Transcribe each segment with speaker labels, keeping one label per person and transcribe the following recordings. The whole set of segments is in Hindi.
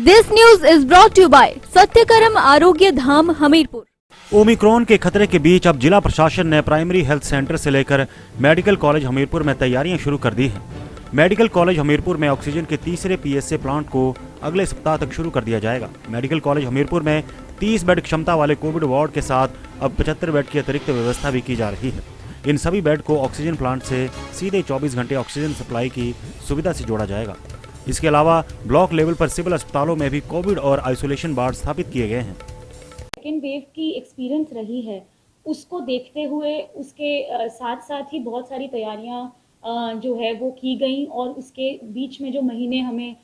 Speaker 1: This news is brought to by Satyakarm Arogya Dham Hamirpur.
Speaker 2: Omicron के खतरे के बीच अब जिला प्रशासन ने प्राइमरी हेल्थ सेंटर से लेकर मेडिकल कॉलेज हमीरपुर में तैयारियां शुरू कर दी हैं। मेडिकल कॉलेज हमीरपुर में ऑक्सीजन के तीसरे पीएसए प्लांट को अगले सप्ताह तक शुरू कर दिया जाएगा। मेडिकल कॉलेज हमीरपुर में 30 बेड क्षमता वाले कोविड वार्ड के साथ अब 75 बेड की अतिरिक्त व्यवस्था भी की जा रही है। इन सभी बेड को ऑक्सीजन प्लांट से सीधे 24 घंटे ऑक्सीजन सप्लाई की सुविधा से जोड़ा जाएगा। इसके अलावा ब्लॉक लेवल पर सिविल अस्पतालों में भी कोविड और आइसोलेशन वार्ड स्थापित किए गए हैं।
Speaker 3: सेकेंड वेव की एक्सपीरियंस रही है, उसको देखते हुए उसके साथ साथ ही बहुत सारी तैयारियां जो है वो की गई और उसके बीच में जो महीने हमें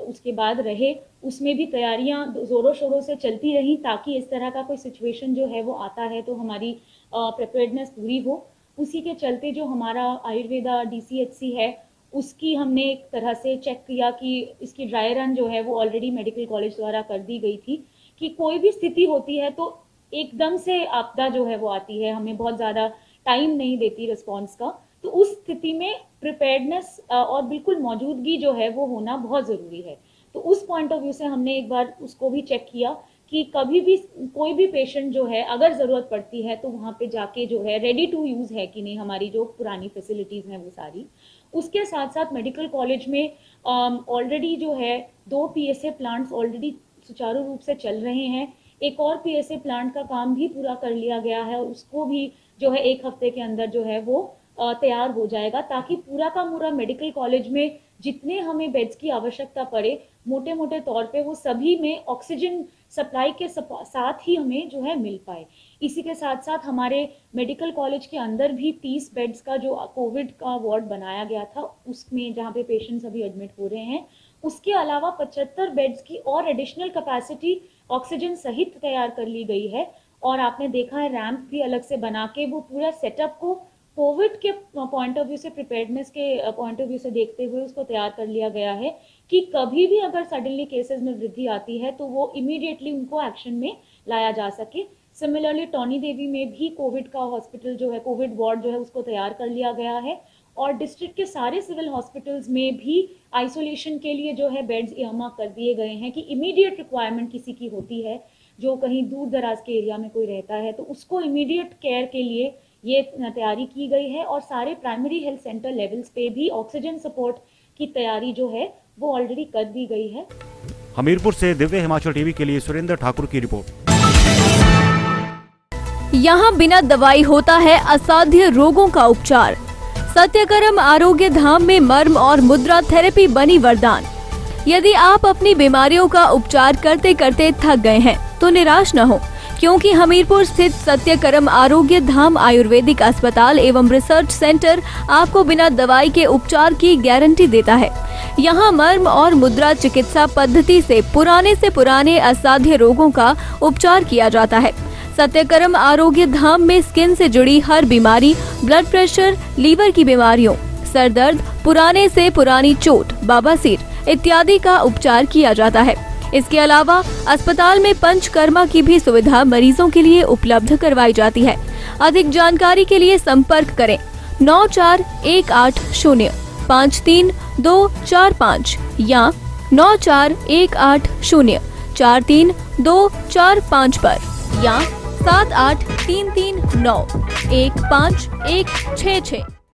Speaker 3: उसके बाद रहे उसमें भी तैयारियां ज़ोरों शोरों से चलती रही ताकि इस तरह का कोई सिचुएशन जो है वो आता है तो हमारी प्रिपेयर्डनेस पूरी हो। उसी के चलते जो हमारा आयुर्वेदा DCHC है उसकी हमने एक तरह से चेक किया कि इसकी ड्राई रन जो है वो ऑलरेडी मेडिकल कॉलेज द्वारा कर दी गई थी कि कोई भी स्थिति होती है तो एकदम से आपदा जो है वो आती है, हमें बहुत ज़्यादा टाइम नहीं देती रिस्पॉन्स का, तो उस स्थिति में प्रिपेयर्डनेस और बिल्कुल मौजूदगी जो है वो होना बहुत ज़रूरी है। तो उस पॉइंट ऑफ व्यू से हमने एक बार उसको भी चेक किया कि कभी भी कोई भी पेशेंट जो है अगर ज़रूरत पड़ती है तो वहाँ पे जाके जो है रेडी टू यूज़ है कि नहीं हमारी जो पुरानी फैसिलिटीज़ हैं वो सारी। उसके साथ साथ मेडिकल कॉलेज में ऑलरेडी जो है 2 PSA प्लांट्स ऑलरेडी सुचारू रूप से चल रहे हैं। एक और PSA प्लांट का काम भी पूरा कर लिया गया है और उसको भी जो है 1 हफ्ते के अंदर जो है वो तैयार हो जाएगा ताकि पूरा का पूरा मेडिकल कॉलेज में जितने हमें बेड्स की आवश्यकता पड़े मोटे मोटे तौर पे वो सभी में ऑक्सीजन सप्लाई के साथ ही हमें जो है मिल पाए। इसी के साथ साथ हमारे मेडिकल कॉलेज के अंदर भी 30 बेड्स का जो कोविड का वार्ड बनाया गया था उसमें जहाँ पे पेशेंट्स अभी एडमिट हो रहे हैं, उसके अलावा 75 बेड्स की और एडिशनल कैपेसिटी ऑक्सीजन सहित तैयार कर ली गई है। और आपने देखा है रैंप भी अलग से बना के वो पूरा सेटअप को कोविड के पॉइंट ऑफ व्यू से प्रिपेयर्डनेस के पॉइंट ऑफ व्यू से देखते हुए उसको तैयार कर लिया गया है कि कभी भी अगर सडनली केसेस में वृद्धि आती है तो वो इमीडिएटली उनको एक्शन में लाया जा सके। सिमिलरली टॉनी देवी में भी कोविड का हॉस्पिटल जो है कोविड वार्ड जो है उसको तैयार कर लिया गया है और डिस्ट्रिक्ट के सारे सिविल हॉस्पिटल्स में भी आइसोलेशन के लिए जो है बेड्स इमार्क कर दिए गए हैं कि इमीडिएट रिक्वायरमेंट किसी की होती है जो कहीं दूर दराज के एरिया में कोई रहता है तो उसको इमीडिएट केयर के लिए ये तैयारी की गई है। और सारे प्राइमरी हेल्थ सेंटर लेवल्स पे भी ऑक्सीजन सपोर्ट की तैयारी जो है वो ऑलरेडी कर दी गई है।
Speaker 2: हमीरपुर से दिव्य हिमाचल टीवी के लिए सुरेंद्र ठाकुर की रिपोर्ट।
Speaker 1: यहाँ बिना दवाई होता है असाध्य रोगों का उपचार। सत्यकर्म आरोग्य धाम में मर्म और मुद्रा थेरेपी बनी वरदान। यदि आप अपनी बीमारियों का उपचार करते करते थक गए हैं तो निराश न हो, क्योंकि हमीरपुर स्थित सत्यकर्म आरोग्य धाम आयुर्वेदिक अस्पताल एवं रिसर्च सेंटर आपको बिना दवाई के उपचार की गारंटी देता है। यहाँ मर्म और मुद्रा चिकित्सा पद्धति से पुराने असाध्य रोगों का उपचार किया जाता है। सत्यकर्म आरोग्य धाम में स्किन से जुड़ी हर बीमारी, ब्लड प्रेशर, लीवर की बीमारियों, सर दर्द, पुराने से पुरानी चोट, बवासीर इत्यादि का उपचार किया जाता है। इसके अलावा अस्पताल में पंचकर्मा की भी सुविधा मरीजों के लिए उपलब्ध करवाई जाती है। अधिक जानकारी के लिए संपर्क करें 9418053245 या 9418043245 पर या 7833915166।